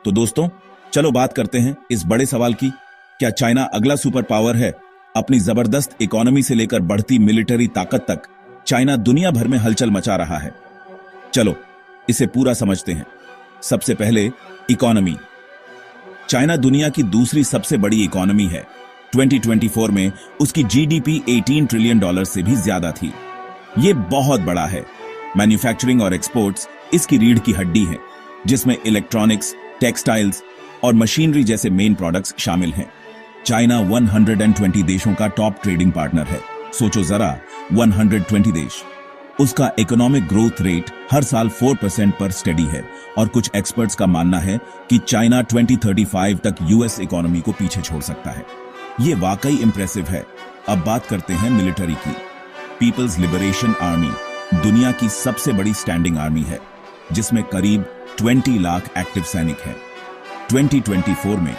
तो दोस्तों, चलो बात करते हैं इस बड़े सवाल की। क्या चाइना अगला सुपर पावर है? अपनी जबरदस्त इकोनॉमी से लेकर बढ़ती मिलिट्री ताकत तक चाइना दुनिया भर में हलचल मचा रहा है। चलो इसे पूरा समझते हैं। सबसे पहले इकोनॉमी। चाइना दुनिया की दूसरी सबसे बड़ी इकोनॉमी है। 2024 में उसकी जीडीपी $18 ट्रिलियन से भी ज्यादा थी। यह बहुत बड़ा है। मैन्युफैक्चरिंग और एक्सपोर्ट्स इसकी रीढ़ की हड्डी है, जिसमें इलेक्ट्रॉनिक्स, टेक्सटाइल्स और मशीनरी जैसे मेन प्रोडक्ट्स शामिल हैं। चाइना 120 देशों का टॉप ट्रेडिंग पार्टनर है। सोचो जरा, 120 देश। उसका इकोनॉमिक ग्रोथ रेट हर साल 4% पर स्टेडी है और कुछ एक्सपर्ट्स का मानना है कि चाइना 2035 तक यूएस इकोनॉमी को पीछे छोड़ सकता है। ये वाकई इंप्रेसिव है। अब बात करते हैं मिलिट्री की। पीपल्स लिबरेशन आर्मी दुनिया की सबसे बड़ी स्टैंडिंग आर्मी है, जिसमें करीब 20 लाख एक्टिव सैनिक हैं। 2024 में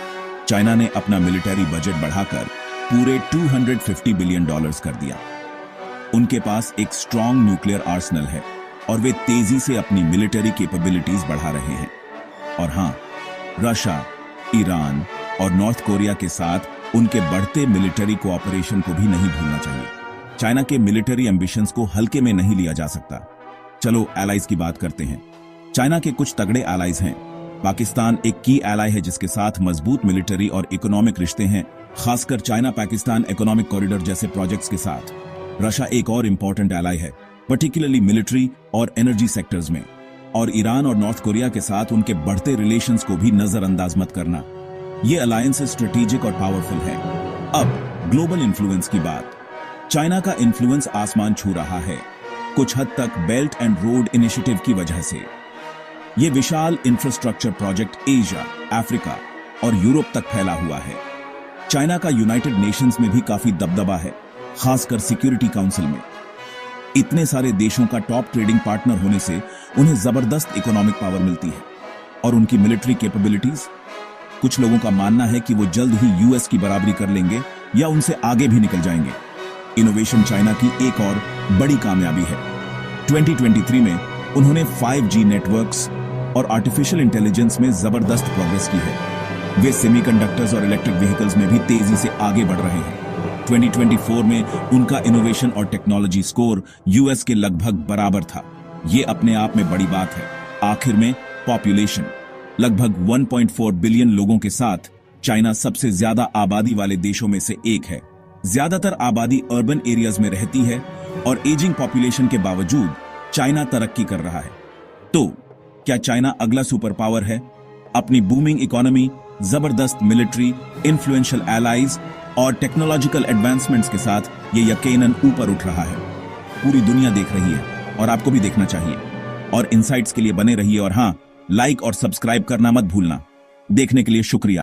चाइना ने अपना मिलिट्री बजट बढ़ाकर पूरे $250 बिलियन कर दिया। उनके पास एक स्ट्रॉन्ग न्यूक्लियर आर्सेनल है और वे तेजी से अपनी मिलिट्री कैपेबिलिटीज बढ़ा रहे हैं। और हां, रशिया, ईरान और नॉर्थ कोरिया के साथ उनके बढ़ते मिलिट्री कोऑपरेशन को भी नहीं भूलना चाहिए। चाइना के मिलिट्री एम्बिशंस को हल्के में नहीं लिया जा सकता। चलो एलाइज की बात करते हैं। चाइना के कुछ तगड़े एलाइज हैं। पाकिस्तान एक की एलाई है, जिसके साथ मजबूत मिलिट्री और इकोनॉमिक रिश्ते हैं, खासकर चाइना पाकिस्तान इकोनॉमिक कॉरिडोर जैसे प्रोजेक्ट्स के साथ। रशिया एक और इंपॉर्टेंट एलाई है, पर्टिकुलरली मिलिट्री और एनर्जी सेक्टर्स में। और ईरान और नॉर्थ कोरिया के साथ उनके बढ़ते रिलेशंस को भी नजरअंदाज मत करना। ये अलायंस स्ट्रेटेजिक और पावरफुल है। अब ग्लोबल इन्फ्लुएंस की बात। चाइना का इन्फ्लुएंस आसमान छू रहा है, कुछ हद तक बेल्ट एंड रोड इनिशिएटिव की वजह से। ये विशाल इंफ्रास्ट्रक्चर प्रोजेक्ट एशिया, अफ्रीका और यूरोप तक फैला हुआ है। चाइना का यूनाइटेड नेशंस में भी काफी दबदबा है, खासकर सिक्योरिटी काउंसिल में। इतने सारे देशों का टॉप ट्रेडिंग पार्टनर होने से उन्हें जबरदस्त इकोनॉमिक पावर मिलती है। और उनकी मिलिट्री कैपेबिलिटीज, कुछ लोगों का मानना है कि वो जल्द ही यूएस की बराबरी कर लेंगे या उनसे आगे भी निकल जाएंगे। इनोवेशन चाइना की एक और बड़ी कामयाबी है। 2023 में उन्होंने 5G नेटवर्क्स और आर्टिफिशियल इंटेलिजेंस में जबरदस्त प्रोग्रेस की है। वे सेमीकंडक्टर्स और इलेक्ट्रिक व्हीकल्स में भी तेजी से आगे बढ़ रहे हैं। 2024 में उनका इनोवेशन और टेक्नोलॉजी स्कोर यूएस के लगभग बराबर था। यह अपने आप में बड़ी बात है। आखिर में पॉपुलेशन, लगभग 1.4 बिलियन लोगों के साथ चाइना सबसे ज्यादा आबादी वाले देशों में से एक है। ज्यादातर आबादी अर्बन एरियाज में रहती है और एजिंग पॉपुलेशन के बावजूद चाइना तरक्की कर रहा है। तो क्या चाइना अगला सुपर पावर है? अपनी बूमिंग इकोनॉमी, जबरदस्त मिलिट्री, इन्फ्लुएंशियल एलाइज और टेक्नोलॉजिकल एडवांसमेंट्स के साथ ये यकीनन ऊपर उठ रहा है। पूरी दुनिया देख रही है और आपको भी देखना चाहिए। और इनसाइट्स के लिए बने रहिए और हां, लाइक और सब्सक्राइब करना मत भूलना। देखने के लिए शुक्रिया।